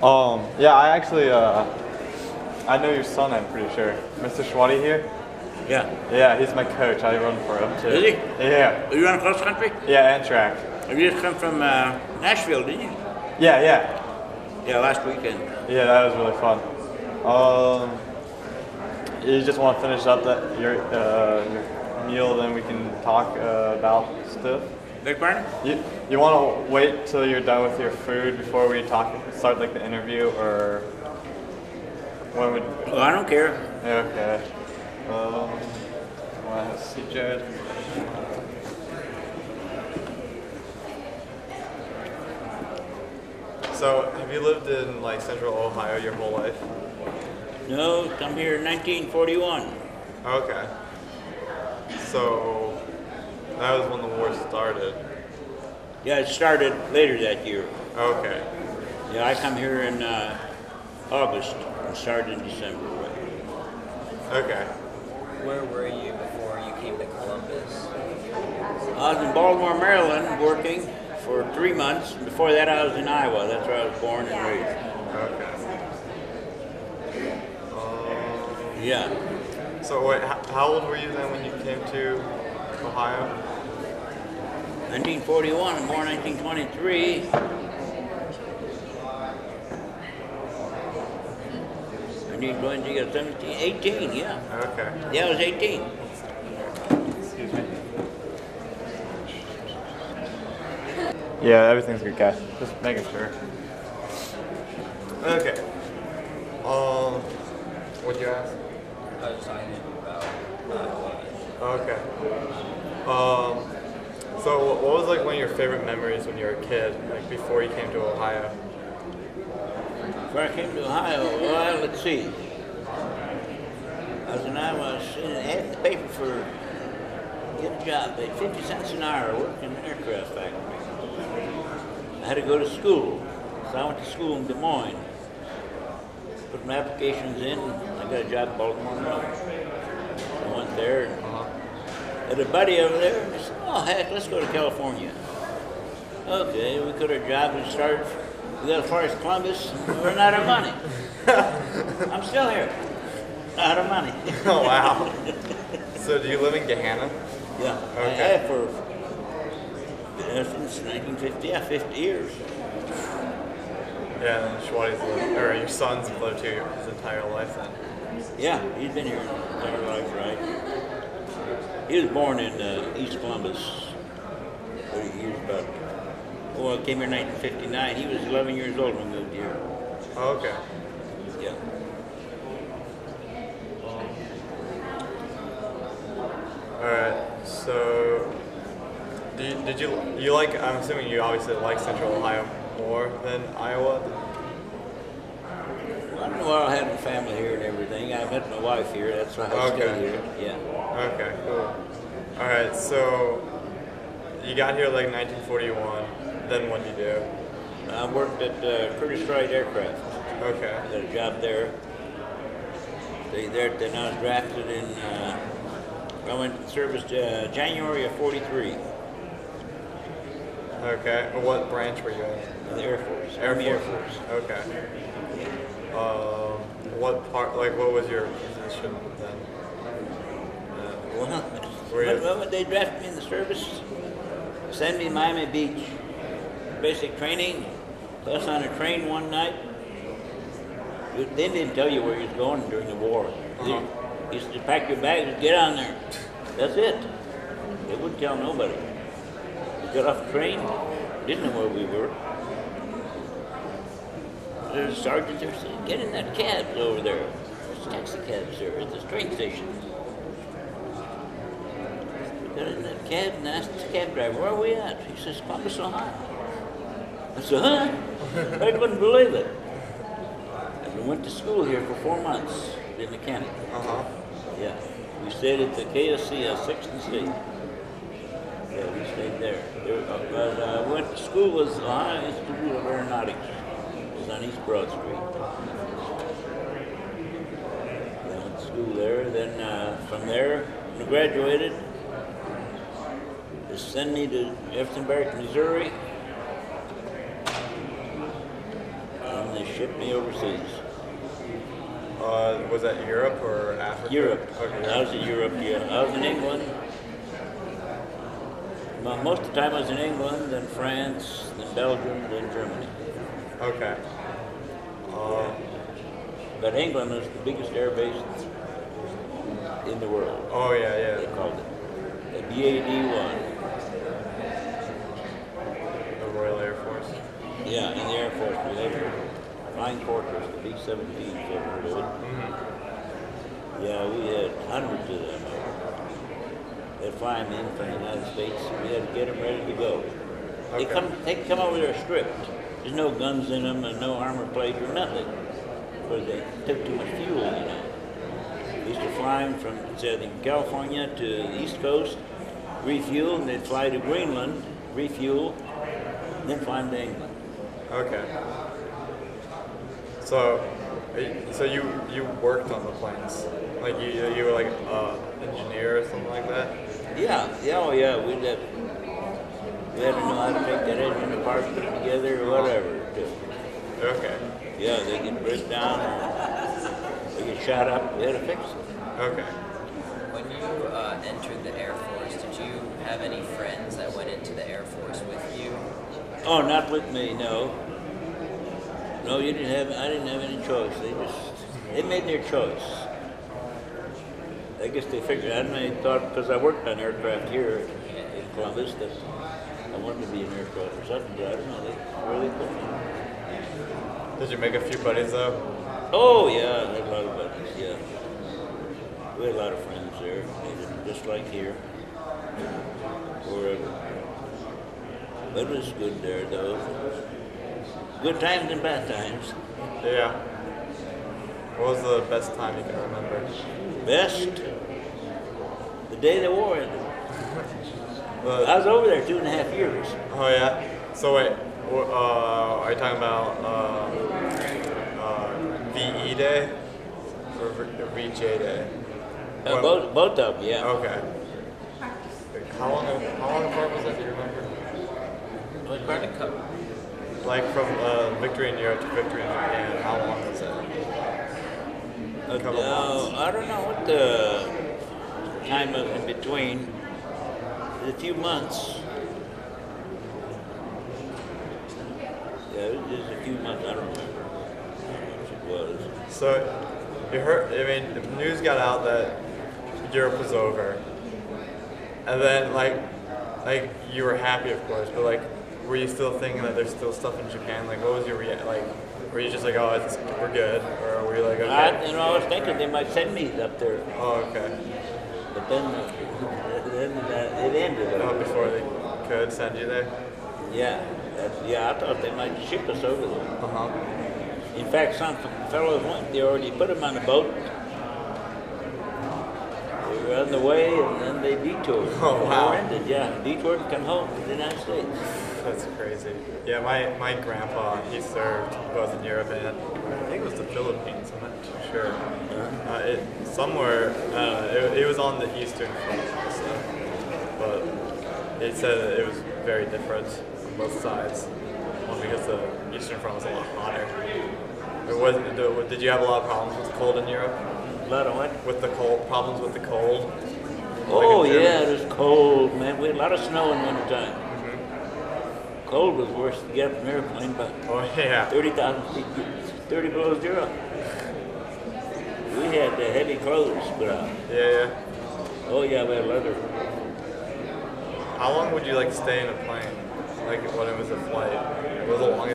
Yeah, I actually, I know your son, I'm pretty sure. Mr. Schwati here? Yeah. Yeah, he's my coach. I run for him too. Is he? Yeah. Are you on cross country? Yeah, and track. You just come from Nashville, didn't you? Yeah, yeah. Yeah, last weekend. Yeah, that was really fun. You just want to finish up your meal, then we can talk about stuff? Beg pardon? You want to wait till you're done with your food before we start like the interview, or when would? Oh, I don't care. Yeah, okay. Want to see Jared? So, have you lived in like Central Ohio your whole life? No, come here in 1941. Okay. So, that was when the war started. Yeah, it started later that year. Okay. Yeah, I come here in August and started in December. Okay. Where were you before you came to Columbus? I was in Baltimore, Maryland, working for 3 months. Before that, I was in Iowa. That's where I was born and raised. Okay. Yeah. So wait, how old were you then when you came to Ohio? 1941, I'm born 1923. 1920, you got 17, 18, yeah. Okay. Yeah, I was 18. Excuse me. Yeah, everything's good, guys. Just making sure. Okay. What'd you ask? I was talking about Okay. So what was like one of your favorite memories when you were a kid, like before you came to Ohio? Before I came to Ohio, well, let's see. I was in Iowa, I was seeing an ad in the paper for get a job, paid 50 cents an hour, working in an aircraft factory. I had to go to school, so I went to school in Des Moines. Put my applications in, I got a job in Baltimore, Maryland. I went there and had a buddy over there, and I said, oh heck, let's go to California. Okay, we got our job, we got as far as Columbus, and we're out of money. I'm still here, out of money. Oh wow. So do you live in Gahanna? Yeah, Okay. I have for since 1950, yeah, 50 years. Yeah, and Schwati's lived, or your son's lived here his entire life then. Yeah, he's been here his entire life, right? He was born in East Columbus. He was about, well, came here in 1959. He was 11 years old when we moved here. Oh, okay. Yeah. Alright, so did you like, I'm assuming you obviously like Central Ohio more than Iowa? Well, I don't know what I had my family here and everything. I met my wife here. That's why I stayed Okay. here. Yeah. Okay, cool. Alright, so you got here like 1941, then what did you do? I worked at Curtiss-Wright Aircraft. Okay. I got a job there. Stayed there. Then I was drafted in. I went to service January of '43. Okay, what branch were you in? The Air Force. Air Army Air Force. Force. Okay. What part, like what was your position then? Were you- Well, when they drafted me in the service, sent me to Miami Beach. Basic training, plus on a train one night. They didn't tell you where you was going during the war. Uh-huh. You used to pack your bags and get on there. That's it. They wouldn't tell nobody. We got off the train, didn't know where we were. There's a sergeant there saying, get in that cab over there. There's taxi cabs there at this train station. We got in that cab and asked the cab driver, where are we at? He says, Columbus, Ohio. I said, huh? I couldn't believe it. And we went to school here for 4 months, in mechanic. Uh-huh. Yeah. We stayed at the KSC 6th and State. Yeah, we stayed there. But I went to school was Ohio Institute of Aeronautics. It was on East Broad Street. I went to school there. Then from there, when I graduated, they sent me to Jefferson Barracks, Missouri. And they shipped me overseas. Was that Europe or Africa? Europe. Okay. I was in Europe, yeah. I was in England. Well, most of the time I was in England, then France, then Belgium, then Germany. Okay. But England was the biggest air base in the world. Oh yeah, They yeah. called it. The BAD-1. The Royal Air Force. Yeah, in the Air Force. We had Flying Fortress, the B-17, if you ever heard of it. Mm-hmm. Yeah, we had hundreds of them. They'd fly them in from the United States. We had to get them ready to go. Okay. They come over there stripped. There's no guns in them and no armor plate or nothing. Because they took too much fuel, you know. We used to fly them from, say, California to the East Coast, refuel, and they'd fly to Greenland, refuel, and then fly them to England. Okay. So you worked on the planes, like you were like engineer or something like that. Yeah, oh yeah, we had to know how to make that engine apart, put it together, or whatever. Okay. Yeah, they get break down, or they get shot up. We had to fix it. Okay. When you entered the Air Force, did you have any friends that went into the Air Force with you? Oh, not with me, no. No, you didn't have. I didn't have any choice. They made their choice. I guess they figured. I don't know. They thought because I worked on aircraft here in Columbus that I wanted to be an aircraft or something. But I don't know. They really put me. Did you make a few buddies though? Oh yeah, I had a lot of buddies. Yeah, we had a lot of friends there, just like here, wherever. But it was good there, though. Good times and bad times. Yeah. What was the best time you can remember? Best, the day the war ended. The- I was over there 2.5 years. Oh yeah. So wait, are you talking about VE Day or VJ Day? What- Both of them, yeah. Okay. How long apart was that? Do you remember? What part? Like from victory in Europe to victory in Japan. How long was that? A couple months. I don't know what the time was in between. A few months. Yeah, it was just a few months. I don't remember how much it was. So you heard? I mean, the news got out that Europe was over, and then like you were happy, of course, but like, were you still thinking that there's still stuff in Japan? Like, what was your like? Were you just like, oh, we're good, or were you like, okay? I was thinking they might send me up there, Oh, okay. but then it ended. Oh, before they could send you there. Yeah, I thought they might ship us over there. Uh huh. In fact, some fellows went. They already put them on a boat. They were on the way, and then they detoured. Oh, wow. They were ended, yeah, detoured and come home to the United States. That's crazy. Yeah, my grandpa, he served both in Europe and I think it was the Philippines. I'm not too sure. It was on the Eastern Front also, but it said it was very different on both sides. One because the Eastern Front was a lot hotter. Did you have a lot of problems with the cold in Europe? A lot of what? With the cold, problems with the cold? Oh Like in yeah, Germany? it was cold, man. We had a lot of snow in wintertime. Cold was worse to get up an airplane, but Oh yeah. 30,000 feet, 30 below zero. We had heavy clothes put on. Yeah. Oh yeah, we had leather. How long would you like stay in a plane? Like when it was a flight? What was the longest